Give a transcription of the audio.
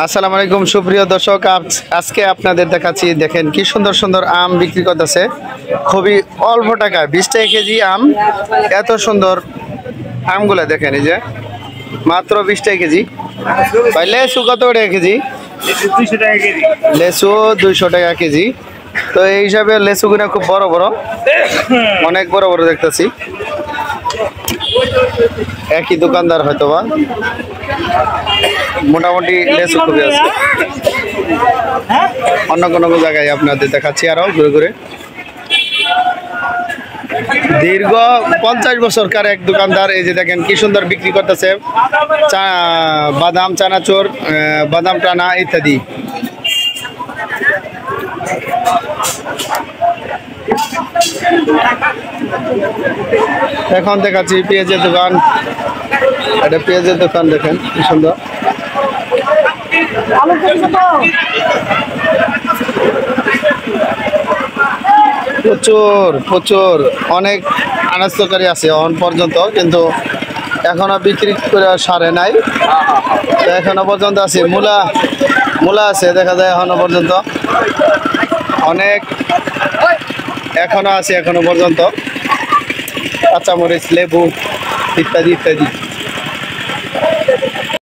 আসসালামু আলাইকুম সুপ্রিয় দর্শক, আজকে আপনাদের দেখাচ্ছি। দেখেন কি সুন্দর সুন্দর আম বিক্রি করতেছে, খুবই অল্প টাকা, 20 টাকা কেজি আম। এত সুন্দর আমগুলো দেখেন, এই যে মাত্র 20 টাকা কেজি। ভাই লেসু কত টাকা কেজি? লেসু 200 টাকা কেজি। তো এই হিসাবে লেসুগুলো খুব বড় বড়, অনেক বড় বড় দেখতেছি। একই দোকানদার হয়তো বা, মোটামুটি লেসু খুবই আছে। অন্য কোনো জায়গায় আপনাদের দেখাচ্ছি আরো ঘুরে ঘুরে। দীর্ঘ 50 বছরকার এক দোকানদার, এই যে দেখেন কি সুন্দর বিক্রি করতেছে বাদাম, চানাচুর, বাদাম টানা ইত্যাদি। এখন দেখাচ্ছি পেঁয়াজের দোকান। এটা পেঁয়াজের দোকান, দেখেন কি সুন্দর। প্রচুর প্রচুর অনেক আনাজ তরকারি আছে এখন পর্যন্ত, কিন্তু এখনো বিক্রি করে সারে নাই। তো এখনো পর্যন্ত আছে মূলা, মূলা আছে দেখা যায় এখনো পর্যন্ত, অনেক এখনো আছে এখনো পর্যন্ত। কাঁচামরিচ, লেবু ইত্যাদি ইত্যাদি।